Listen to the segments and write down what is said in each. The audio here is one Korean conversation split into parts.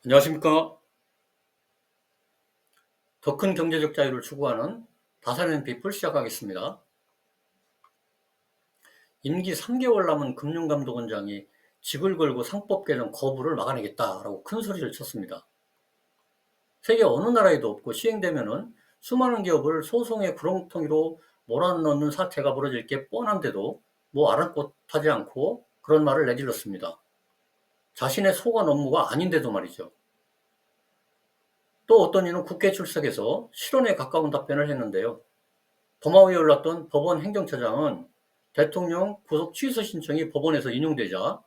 안녕하십니까. 더 큰 경제적 자유를 추구하는 다산앤 피플 시작하겠습니다. 임기 3개월 남은 금융감독원장이 직을 걸고 상법 개정 거부를 막아내겠다라고 큰 소리를 쳤습니다. 세계 어느 나라에도 없고 시행되면은 수많은 기업을 소송의 구렁텅이로 몰아넣는 사태가 벌어질 게 뻔한데도 뭐 아랑곳하지 않고 그런 말을 내질렀습니다. 자신의 소관 업무가 아닌데도 말이죠. 또 어떤 이는 국회 출석해서 실언에 가까운 답변을 했는데요. 범하위에 올랐던 법원 행정처장은 대통령 구속 취소 신청이 법원에서 인용되자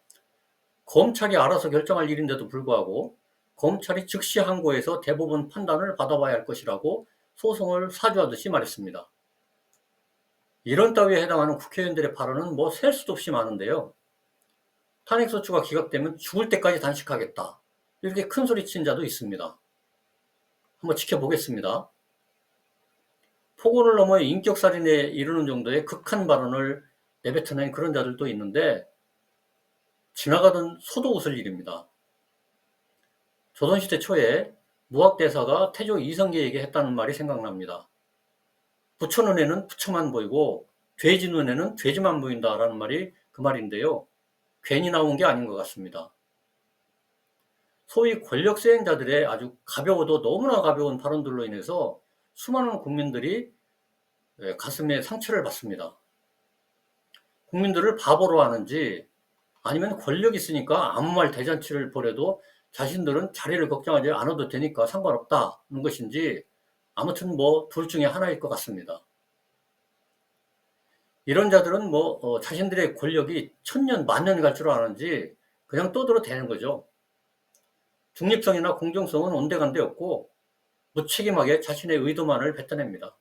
검찰이 알아서 결정할 일인데도 불구하고 검찰이 즉시 항고해서 대법원 판단을 받아봐야 할 것이라고 소송을 사주하듯이 말했습니다. 이런 따위에 해당하는 국회의원들의 발언은 뭐 셀 수도 없이 많은데요. 탄핵소추가 기각되면 죽을 때까지 단식하겠다. 이렇게 큰 소리 친 자도 있습니다. 한번 지켜보겠습니다. 폭언을 넘어 인격살인에 이르는 정도의 극한 발언을 내뱉어낸 그런 자들도 있는데 지나가던 소도 웃을 일입니다. 조선시대 초에 무학대사가 태조 이성계에게 했다는 말이 생각납니다. 부처 눈에는 부처만 보이고 돼지 눈에는 돼지만 보인다라는 말이 그 말인데요. 괜히 나온 게 아닌 것 같습니다. 소위 권력 수행자들의 아주 가벼워도 너무나 가벼운 발언들로 인해서 수많은 국민들이 가슴에 상처를 받습니다. 국민들을 바보로 하는지 아니면 권력이 있으니까 아무 말 대잔치를 벌여도 자신들은 자리를 걱정하지 않아도 되니까 상관없다는 것인지 아무튼 뭐 둘 중에 하나일 것 같습니다. 이런 자들은 뭐 자신들의 권력이 천년 만년 갈 줄 아는지 그냥 떠들어 대는 거죠. 중립성이나 공정성은 온데간데 없고 무책임하게 자신의 의도만을 뱉어냅니다.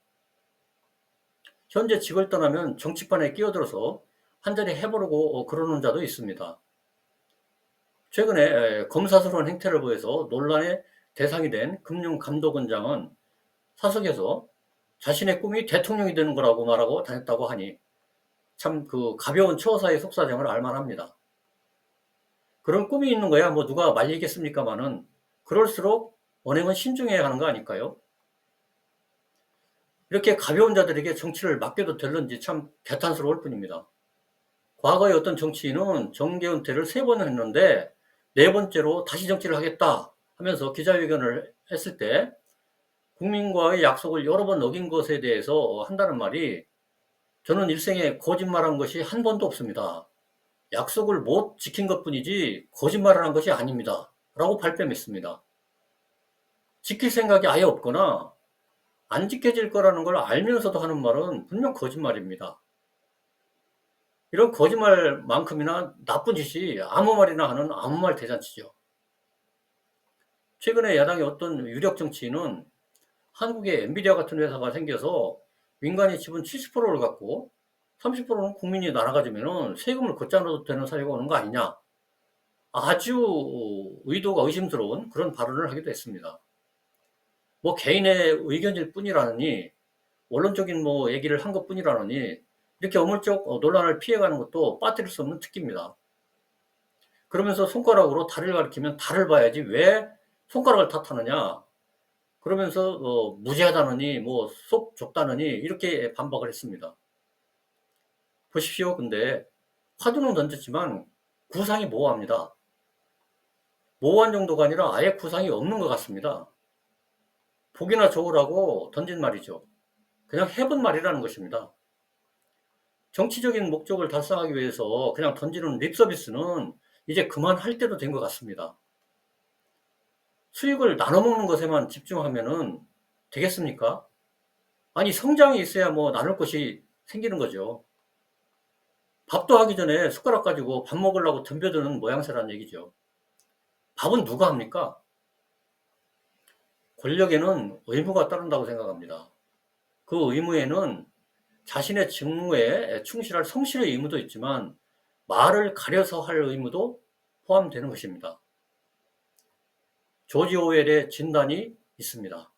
현재 직을 떠나면 정치판에 끼어들어서 한자리 해보려고 그러는 자도 있습니다. 최근에 검사스러운 행태를 보여서 논란의 대상이 된 금융감독원장은 사석에서 자신의 꿈이 대통령이 되는 거라고 말하고 다녔다고 하니 참 그 가벼운 처사의 속사정을 알만합니다. 그런 꿈이 있는 거야 뭐 누가 말리겠습니까마는 그럴수록 언행은 신중해야 하는 거 아닐까요? 이렇게 가벼운 자들에게 정치를 맡겨도 될런지 참 개탄스러울 뿐입니다. 과거에 어떤 정치인은 정계 은퇴를 3번 했는데 4번째로 다시 정치를 하겠다 하면서 기자회견을 했을 때 국민과의 약속을 여러 번 어긴 것에 대해서 한다는 말이 저는 일생에 거짓말한 것이 한 번도 없습니다. 약속을 못 지킨 것뿐이지 거짓말을 한 것이 아닙니다. 라고 발뺌했습니다. 지킬 생각이 아예 없거나 안 지켜질 거라는 걸 알면서도 하는 말은 분명 거짓말입니다. 이런 거짓말만큼이나 나쁜 짓이 아무 말이나 하는 아무 말 대잔치죠. 최근에 야당의 어떤 유력 정치인은 한국에 엔비디아 같은 회사가 생겨서 민간이 지분 70%를 갖고 30%는 국민이 나눠가지면 세금을 걷지 않아도 되는 사회가 오는 거 아니냐. 아주 의도가 의심스러운 그런 발언을 하기도 했습니다. 뭐 개인의 의견일 뿐이라느니 원론적인 뭐 얘기를 한 것 뿐이라느니 이렇게 어물쩍 논란을 피해가는 것도 빠뜨릴 수 없는 특기입니다. 그러면서 손가락으로 달을 가리키면 달을 봐야지 왜 손가락을 탓하느냐. 그러면서 무지하다느니 뭐 속 좁다느니 이렇게 반박을 했습니다. 보십시오. 근데 화두는 던졌지만 구상이 모호합니다. 모호한 정도가 아니라 아예 구상이 없는 것 같습니다. 복이나 좋으라고 던진 말이죠. 그냥 해본 말이라는 것입니다. 정치적인 목적을 달성하기 위해서 그냥 던지는 립 서비스는 이제 그만할 때도 된 것 같습니다. 수익을 나눠 먹는 것에만 집중하면은 되겠습니까? 아니 성장이 있어야 뭐 나눌 것이 생기는 거죠. 밥도 하기 전에 숟가락 가지고 밥 먹으려고 덤벼드는 모양새라는 얘기죠. 밥은 누가 합니까? 권력에는 의무가 따른다고 생각합니다. 그 의무에는 자신의 직무에 충실할 성실의 의무도 있지만 말을 가려서 할 의무도 포함되는 것입니다. 조지 오웰의 진단이 있습니다.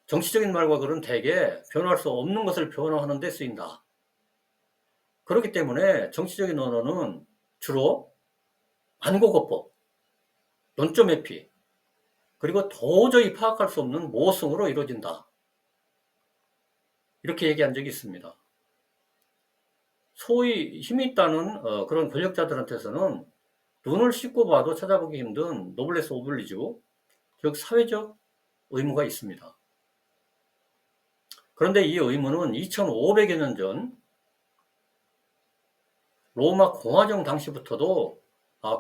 정치적인 말과 글은 대개 변호할 수 없는 것을 변호하는 데 쓰인다. 그렇기 때문에 정치적인 언어는 주로 안고거법, 논점 회피, 그리고 도저히 파악할 수 없는 모성으로 이루어진다. 이렇게 얘기한 적이 있습니다. 소위 힘이 있다는 그런 권력자들한테서는 눈을 씻고 봐도 찾아보기 힘든 노블레스 오블리주, 즉 사회적 의무가 있습니다. 그런데 이 의무는 2500여 년 전 로마 공화정 당시부터도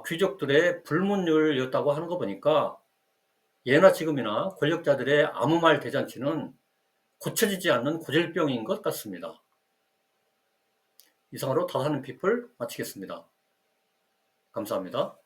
귀족들의 불문율이었다고 하는 거 보니까 예나 지금이나 권력자들의 아무 말 대잔치는 고쳐지지 않는 고질병인 것 같습니다. 이상으로 다사는 피플 마치겠습니다. 감사합니다.